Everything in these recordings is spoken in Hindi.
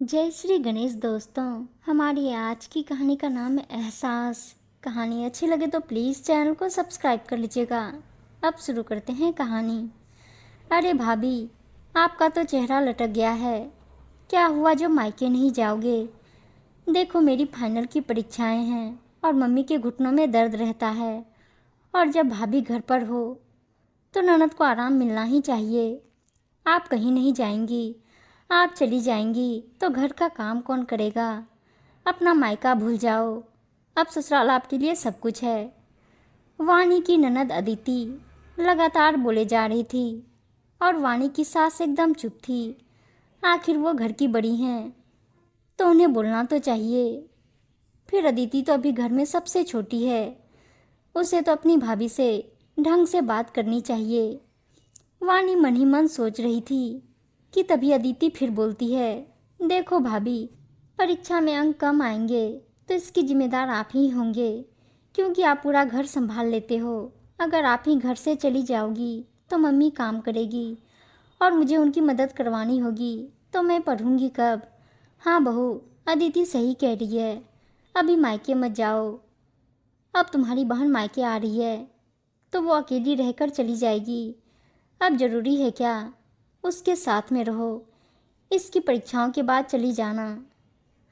जय श्री गणेश दोस्तों। हमारी आज की कहानी का नाम है एहसास। कहानी अच्छी लगे तो प्लीज़ चैनल को सब्सक्राइब कर लीजिएगा। अब शुरू करते हैं कहानी। अरे भाभी, आपका तो चेहरा लटक गया है। क्या हुआ जो मायके नहीं जाओगे? देखो, मेरी फाइनल की परीक्षाएं हैं और मम्मी के घुटनों में दर्द रहता है। और जब भाभी घर पर हो तो ननद को आराम मिलना ही चाहिए। आप कहीं नहीं जाएंगी। आप चली जाएंगी तो घर का काम कौन करेगा? अपना मायका भूल जाओ। अब ससुराल आपके लिए सब कुछ है। वाणी की ननद अदिति लगातार बोले जा रही थी और वाणी की सास एकदम चुप थी। आखिर वो घर की बड़ी हैं तो उन्हें बोलना तो चाहिए। फिर अदिति तो अभी घर में सबसे छोटी है। उसे तो अपनी भाभी से ढंग से बात करनी चाहिए। वाणी मन ही मन सोच रही थी कि तभी अदिति फिर बोलती है, देखो भाभी, परीक्षा में अंक कम आएंगे तो इसकी जिम्मेदार आप ही होंगे, क्योंकि आप पूरा घर संभाल लेते हो। अगर आप ही घर से चली जाओगी तो मम्मी काम करेगी और मुझे उनकी मदद करवानी होगी, तो मैं पढ़ूंगी कब? हाँ बहू, अदिति सही कह रही है। अभी मायके मत जाओ। अब तुम्हारी बहन मायके आ रही है तो वो अकेली रहकर चली जाएगी। अब जरूरी है क्या? उसके साथ में रहो। इसकी परीक्षाओं के बाद चली जाना।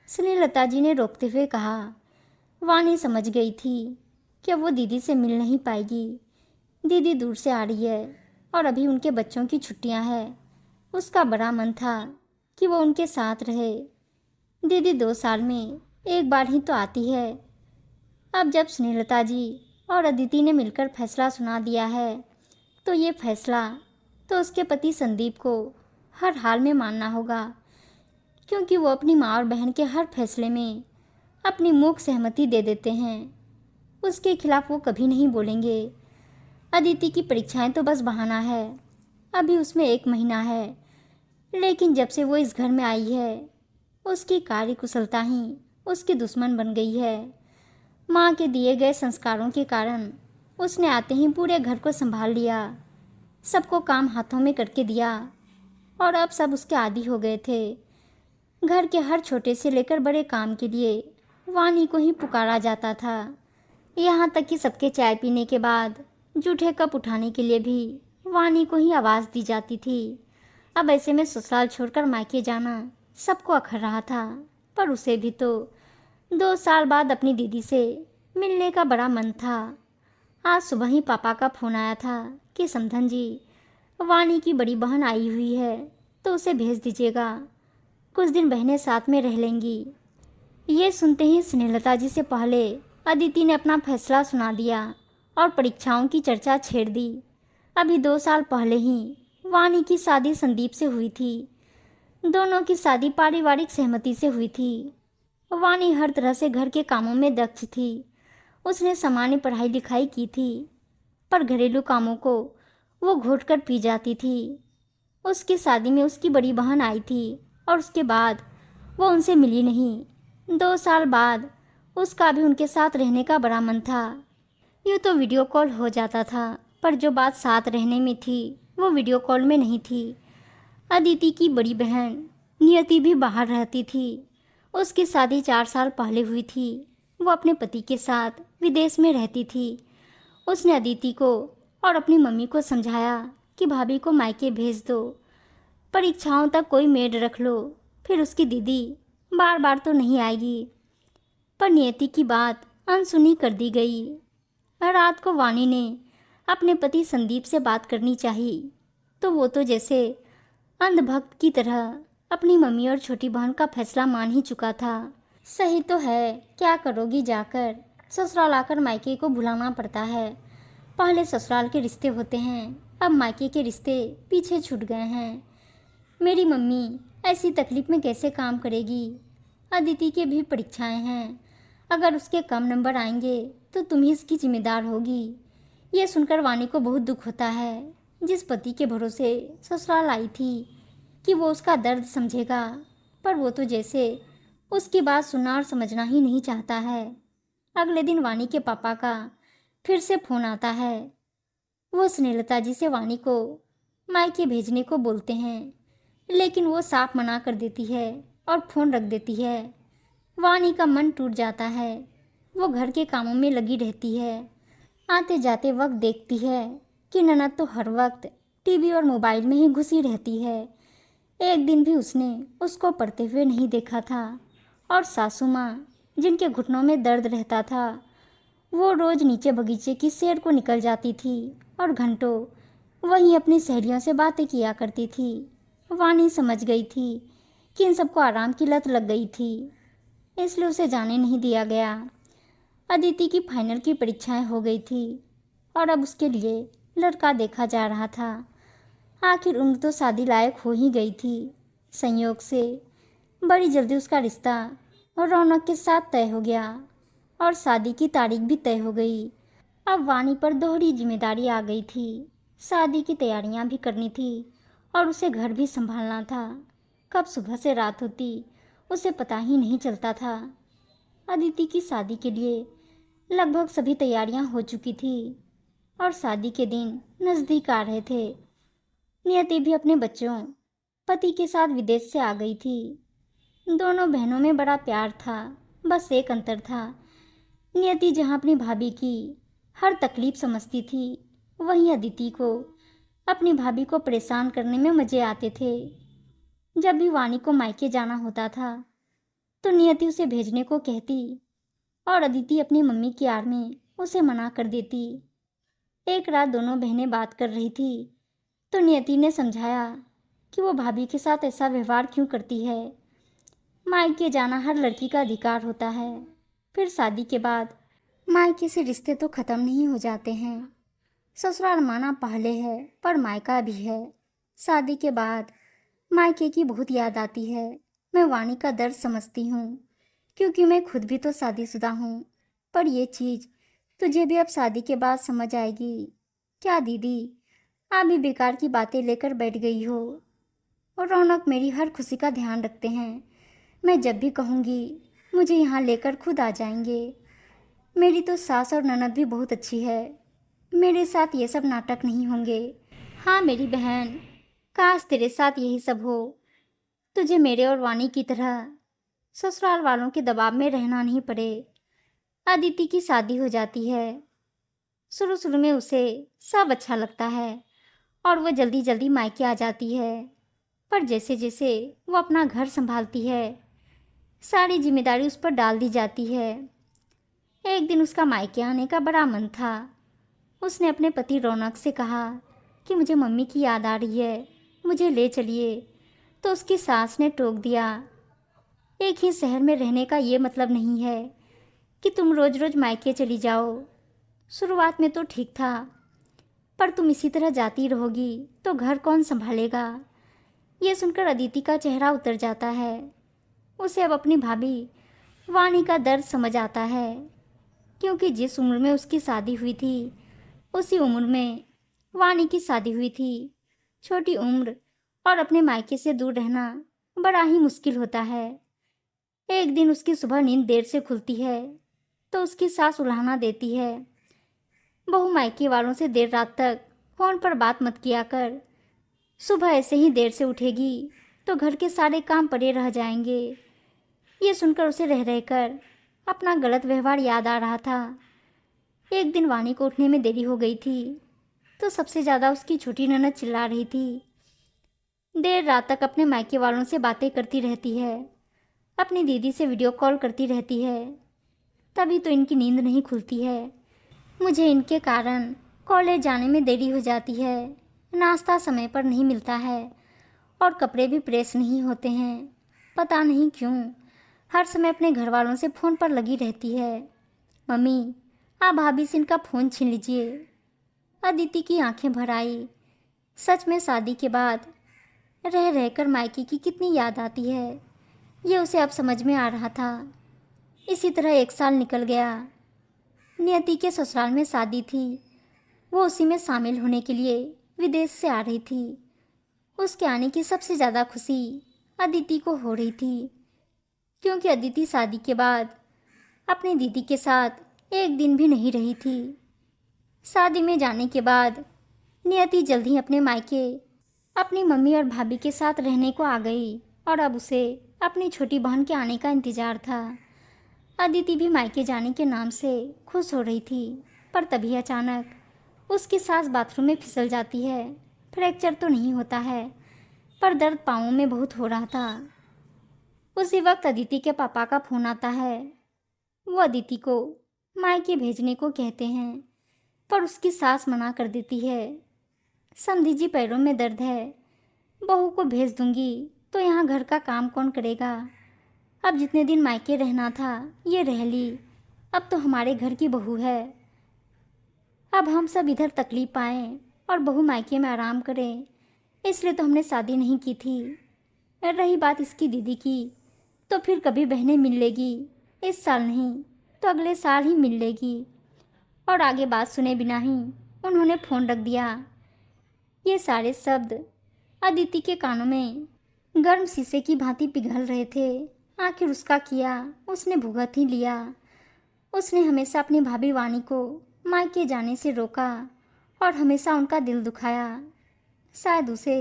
स्नेहलता जी ने रोकते हुए कहा। वाणी समझ गई थी कि अब वो दीदी से मिल नहीं पाएगी। दीदी दूर से आ रही है और अभी उनके बच्चों की छुट्टियां हैं। उसका बड़ा मन था कि वो उनके साथ रहे। दीदी 2 साल में एक बार ही तो आती है। अब जब स्नेहलता जी और अदिति ने मिलकर फैसला सुना दिया है तो ये फैसला तो उसके पति संदीप को हर हाल में मानना होगा, क्योंकि वो अपनी माँ और बहन के हर फैसले में अपनी मूक सहमति दे देते हैं। उसके खिलाफ वो कभी नहीं बोलेंगे। अदिति की परीक्षाएं तो बस बहाना है। अभी उसमें 1 महीना है, लेकिन जब से वो इस घर में आई है उसकी कार्यकुशलता ही उसकी दुश्मन बन गई है। माँ के दिए गए संस्कारों के कारण उसने आते ही पूरे घर को संभाल लिया, सबको काम हाथों में करके दिया और अब सब उसके आदी हो गए थे। घर के हर छोटे से लेकर बड़े काम के लिए वाणी को ही पुकारा जाता था। यहाँ तक कि सबके चाय पीने के बाद जूठे कप उठाने के लिए भी वाणी को ही आवाज़ दी जाती थी। अब ऐसे में ससुराल छोड़कर मायके जाना सबको अखर रहा था, पर उसे भी तो 2 साल बाद अपनी दीदी से मिलने का बड़ा मन था। आज सुबह ही पापा का फ़ोन आया था कि समधन जी, वाणी की बड़ी बहन आई हुई है तो उसे भेज दीजिएगा। कुछ दिन बहनें साथ में रह लेंगी। ये सुनते ही स्नेहलता जी से पहले अदिति ने अपना फैसला सुना दिया और परीक्षाओं की चर्चा छेड़ दी। अभी 2 साल पहले ही वाणी की शादी संदीप से हुई थी। दोनों की शादी पारिवारिक सहमति से हुई थी। वाणी हर तरह से घर के कामों में दक्ष थी। उसने सामान्य पढ़ाई लिखाई की थी, पर घरेलू कामों को वो घोट कर पी जाती थी। उसकी शादी में उसकी बड़ी बहन आई थी और उसके बाद वो उनसे मिली नहीं। 2 साल बाद उसका भी उनके साथ रहने का बड़ा मन था। यूँ तो वीडियो कॉल हो जाता था, पर जो बात साथ रहने में थी वो वीडियो कॉल में नहीं थी। अदिति की बड़ी बहन नियति भी बाहर रहती थी। उसकी शादी 4 साल पहले हुई थी। वो अपने पति के साथ विदेश में रहती थी। उसने अदिति को और अपनी मम्मी को समझाया कि भाभी को मायके भेज दो, परीक्षाओं तक कोई मेड रख लो, फिर उसकी दीदी बार बार तो नहीं आएगी। पर नियति की बात अनसुनी कर दी गई। रात को वाणी ने अपने पति संदीप से बात करनी चाहिए तो वो तो जैसे अंधभक्त की तरह अपनी मम्मी और छोटी बहन का फैसला मान ही चुका था। सही तो है, क्या करोगी जाकर? ससुराल आकर मायके को भुलाना पड़ता है। पहले ससुराल के रिश्ते होते हैं, अब मायके के रिश्ते पीछे छूट गए हैं। मेरी मम्मी ऐसी तकलीफ में कैसे काम करेगी? अदिति के भी परीक्षाएं हैं। अगर उसके कम नंबर आएंगे तो तुम ही इसकी जिम्मेदार होगी। ये सुनकर वाणी को बहुत दुख होता है। जिस पति के भरोसे ससुराल आई थी कि वो उसका दर्द समझेगा, पर वो तो जैसे उसकी बात सुनना और समझना ही नहीं चाहता है। अगले दिन वाणी के पापा का फिर से फ़ोन आता है। वो स्नेहलता जी से वाणी को मायके भेजने को बोलते हैं, लेकिन वो साफ मना कर देती है और फ़ोन रख देती है। वानी का मन टूट जाता है। वो घर के कामों में लगी रहती है। आते जाते वक्त देखती है कि ननद तो हर वक्त टीवी और मोबाइल में ही घुसी रहती है। एक दिन भी उसने उसको पढ़ते हुए नहीं देखा था। और सासू माँ, जिनके घुटनों में दर्द रहता था, वो रोज़ नीचे बगीचे की सैर को निकल जाती थी और घंटों वहीं अपनी सहेलियों से बातें किया करती थी। वानी समझ गई थी कि इन सबको आराम की लत लग गई थी, इसलिए उसे जाने नहीं दिया गया। अदिति की फाइनल की परीक्षाएं हो गई थी और अब उसके लिए लड़का देखा जा रहा था। आखिर उम्र तो शादी लायक हो ही गई थी। संयोग से बड़ी जल्दी उसका रिश्ता और रौनक के साथ तय हो गया और शादी की तारीख भी तय हो गई। अब वानी पर दोहरी जिम्मेदारी आ गई थी। शादी की तैयारियां भी करनी थी और उसे घर भी संभालना था। कब सुबह से रात होती उसे पता ही नहीं चलता था। अदिति की शादी के लिए लगभग सभी तैयारियां हो चुकी थी और शादी के दिन नज़दीक आ रहे थे। नियति भी अपने बच्चों पति के साथ विदेश से आ गई थी। दोनों बहनों में बड़ा प्यार था, बस एक अंतर था। नियति जहाँ अपनी भाभी की हर तकलीफ समझती थी, वहीं अदिति को अपनी भाभी को परेशान करने में मज़े आते थे। जब भी वानी को मायके जाना होता था तो नियति उसे भेजने को कहती और अदिति अपनी मम्मी की आड़ में उसे मना कर देती। एक रात दोनों बहनें बात कर रही थी तो नियति ने समझाया कि वो भाभी के साथ ऐसा व्यवहार क्यों करती है। मायके जाना हर लड़की का अधिकार होता है। फिर शादी के बाद मायके से रिश्ते तो ख़त्म नहीं हो जाते हैं। ससुराल माना पहले है पर मायका भी है। शादी के बाद मायके की बहुत याद आती है। मैं वानी का दर्द समझती हूँ क्योंकि मैं खुद भी तो शादीशुदा हूँ। पर ये चीज़ तुझे भी अब शादी के बाद समझ आएगी। क्या दीदी, आप भी बेकार की बातें लेकर बैठ गई हो। और रौनक मेरी हर खुशी का ध्यान रखते हैं। मैं जब भी कहूँगी मुझे यहाँ लेकर खुद आ जाएंगे। मेरी तो सास और ननद भी बहुत अच्छी है। मेरे साथ ये सब नाटक नहीं होंगे। हाँ मेरी बहन, काश तेरे साथ यही सब हो। तुझे मेरे और वानी की तरह ससुराल वालों के दबाव में रहना नहीं पड़े। अदिति की शादी हो जाती है। शुरू शुरू में उसे सब अच्छा लगता है और वह जल्दी जल्दी मायके आ जाती है। पर जैसे जैसे वो अपना घर संभालती है, सारी जिम्मेदारी उस पर डाल दी जाती है। एक दिन उसका मायके आने का बड़ा मन था। उसने अपने पति रौनक से कहा कि मुझे मम्मी की याद आ रही है, मुझे ले चलिए। तो उसकी सास ने टोक दिया, एक ही शहर में रहने का ये मतलब नहीं है कि तुम रोज़ रोज़ मायके चली जाओ। शुरुआत में तो ठीक था, पर तुम इसी तरह जाती रहोगी तो घर कौन संभालेगा। ये सुनकर अदिति का चेहरा उतर जाता है। उसे अब अपनी भाभी वानी का दर्द समझ आता है, क्योंकि जिस उम्र में उसकी शादी हुई थी उसी उम्र में वानी की शादी हुई थी। छोटी उम्र और अपने मायके से दूर रहना बड़ा ही मुश्किल होता है। एक दिन उसकी सुबह नींद देर से खुलती है तो उसकी सास उल्हाना देती है, बहू मायके वालों से देर रात तक फोन पर बात मत किया कर। सुबह ऐसे ही देर से उठेगी तो घर के सारे काम पड़े रह जाएंगे। ये सुनकर उसे रह रहकर अपना गलत व्यवहार याद आ रहा था। एक दिन वानी को उठने में देरी हो गई थी तो सबसे ज़्यादा उसकी छोटी ननद चिल्ला रही थी। देर रात तक अपने मायके वालों से बातें करती रहती है, अपनी दीदी से वीडियो कॉल करती रहती है, तभी तो इनकी नींद नहीं खुलती है। मुझे इनके कारण कॉलेज जाने में देरी हो जाती है, नाश्ता समय पर नहीं मिलता है और कपड़े भी प्रेस नहीं होते हैं। पता नहीं क्यों हर समय अपने घर वालों से फ़ोन पर लगी रहती है। मम्मी, आप भाभी से इनका फ़ोन छीन लीजिए। अदिति की आंखें भर आई। सच में शादी के बाद रह रहकर मायके की कितनी याद आती है, ये उसे अब समझ में आ रहा था। इसी तरह एक साल निकल गया। नियति के ससुराल में शादी थी। वो उसी में शामिल होने के लिए विदेश से आ रही थी। उसके आने की सबसे ज़्यादा खुशी अदिति को हो रही थी, क्योंकि अदिति शादी के बाद अपनी दीदी के साथ एक दिन भी नहीं रही थी। शादी में जाने के बाद नियति जल्द ही अपने मायके अपनी मम्मी और भाभी के साथ रहने को आ गई और अब उसे अपनी छोटी बहन के आने का इंतजार था। अदिति भी मायके जाने के नाम से खुश हो रही थी, पर तभी अचानक उसकी सास बाथरूम में फिसल जाती है। फ्रैक्चर तो नहीं होता है, पर दर्द पाँवों में बहुत हो रहा था। उसी वक्त अदिति के पापा का फोन आता है। वो अदिति को मायके भेजने को कहते हैं, पर उसकी सास मना कर देती है। समधी जी, पैरों में दर्द है, बहू को भेज दूंगी तो यहाँ घर का काम कौन करेगा। अब जितने दिन मायके रहना था ये रह ली, अब तो हमारे घर की बहू है। अब हम सब इधर तकलीफ पाएं और बहू मायके में आराम करें, इसलिए तो हमने शादी नहीं की थी। रही बात इसकी दीदी की, तो फिर कभी बहनें मिल लेगी, इस साल नहीं तो अगले साल ही मिल लेगी। और आगे बात सुने बिना ही उन्होंने फ़ोन रख दिया। ये सारे शब्द अदिति के कानों में गर्म शीशे की भांति पिघल रहे थे। आखिर उसका किया उसने भुगत ही लिया। उसने हमेशा अपनी भाभी वाणी को मायके जाने से रोका और हमेशा उनका दिल दुखाया। शायद उसे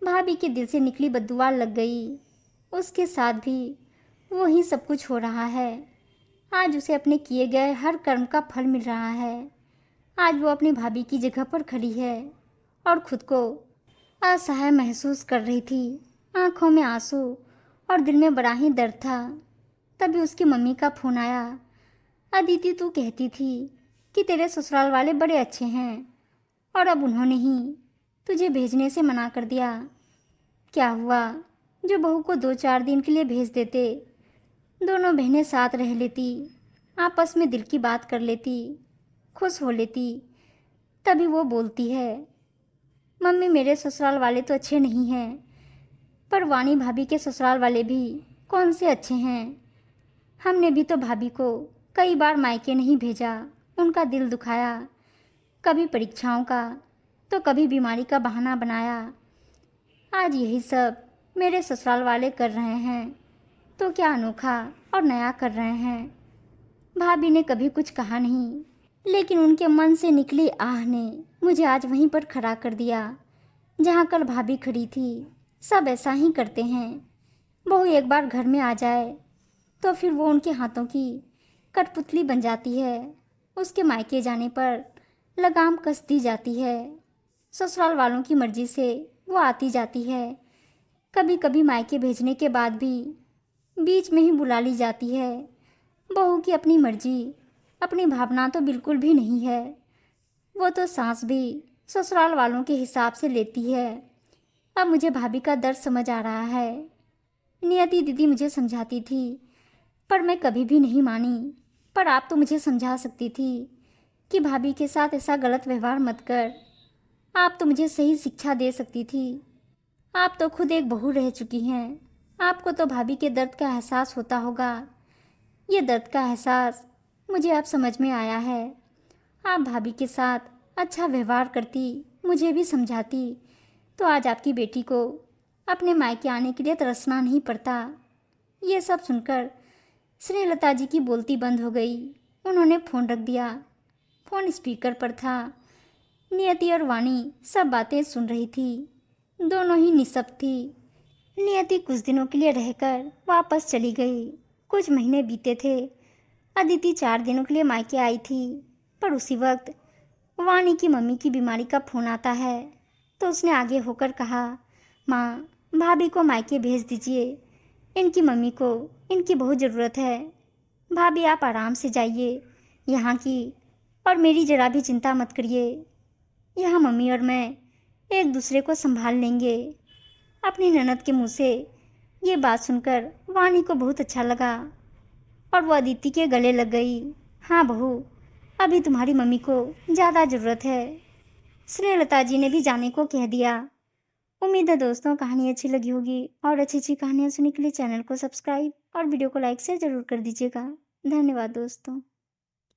भाभी के दिल से निकली बद्दुआ लग गई। उसके साथ भी वही सब कुछ हो रहा है। आज उसे अपने किए गए हर कर्म का फल मिल रहा है। आज वो अपनी भाभी की जगह पर खड़ी है और खुद को असहाय महसूस कर रही थी। आंखों में आंसू और दिल में बड़ा ही दर्द था। तभी उसकी मम्मी का फ़ोन आया। अदिति, तू कहती थी कि तेरे ससुराल वाले बड़े अच्छे हैं और अब उन्होंने ही तुझे भेजने से मना कर दिया। क्या हुआ जो बहू को 2-4 दिन के लिए भेज देते, दोनों बहनें साथ रह लेती, आपस में दिल की बात कर लेती, खुश हो लेती। तभी वो बोलती है, मम्मी मेरे ससुराल वाले तो अच्छे नहीं हैं, पर वाणी भाभी के ससुराल वाले भी कौन से अच्छे हैं। हमने भी तो भाभी को कई बार मायके नहीं भेजा, उनका दिल दुखाया, कभी परीक्षाओं का तो कभी बीमारी का बहाना बनाया। आज यही सब मेरे ससुराल वाले कर रहे हैं, तो क्या अनोखा और नया कर रहे हैं। भाभी ने कभी कुछ कहा नहीं, लेकिन उनके मन से निकली आह ने मुझे आज वहीं पर खड़ा कर दिया जहाँ कल भाभी खड़ी थी। सब ऐसा ही करते हैं। बहू एक बार घर में आ जाए तो फिर वो उनके हाथों की कठपुतली बन जाती है। उसके मायके जाने पर लगाम कस दी जाती है। ससुराल वालों की मर्जी से वो आती जाती है। कभी कभी मायके भेजने के बाद भी बीच में ही बुला ली जाती है। बहू की अपनी मर्जी, अपनी भावना तो बिल्कुल भी नहीं है। वो तो सांस भी ससुराल वालों के हिसाब से लेती है। अब मुझे भाभी का दर्द समझ आ रहा है। नियति दीदी मुझे समझाती थी, पर मैं कभी भी नहीं मानी। पर आप तो मुझे समझा सकती थी कि भाभी के साथ ऐसा गलत व्यवहार मत कर। आप तो मुझे सही शिक्षा दे सकती थी। आप तो खुद एक बहू रह चुकी हैं। आपको तो भाभी के दर्द का एहसास होता होगा। ये दर्द का एहसास मुझे अब समझ में आया है। आप भाभी के साथ अच्छा व्यवहार करती, मुझे भी समझाती, तो आज आपकी बेटी को अपने मायके आने के लिए तरसना नहीं पड़ता। ये सब सुनकर स्नेहलता जी की बोलती बंद हो गई। उन्होंने फ़ोन रख दिया। फ़ोन स्पीकर पर था। नियति और वाणी सब बातें सुन रही थी। दोनों ही निःशब्द थी। नियति कुछ दिनों के लिए रहकर वापस चली गई। कुछ महीने बीते थे। अदिति 4 दिनों के लिए मायके आई थी, पर उसी वक्त वाणी की मम्मी की बीमारी का फ़ोन आता है, तो उसने आगे होकर कहा, माँ, भाभी को मायके भेज दीजिए। इनकी मम्मी को इनकी बहुत ज़रूरत है। भाभी आप आराम से जाइए यहाँ की, और मेरी ज़रा भी चिंता मत करिए। यहाँ मम्मी और मैं एक दूसरे को संभाल लेंगे। अपनी ननद के मुँह से ये बात सुनकर वाणी को बहुत अच्छा लगा और वो अदिति के गले लग गई। हाँ बहू, अभी तुम्हारी मम्मी को ज़्यादा ज़रूरत है। स्नेहलता जी ने भी जाने को कह दिया। उम्मीद है दोस्तों कहानी अच्छी लगी होगी, और अच्छी अच्छी कहानियाँ सुनने के लिए चैनल को सब्सक्राइब और वीडियो को लाइक शेयर ज़रूर कर दीजिएगा। धन्यवाद दोस्तों।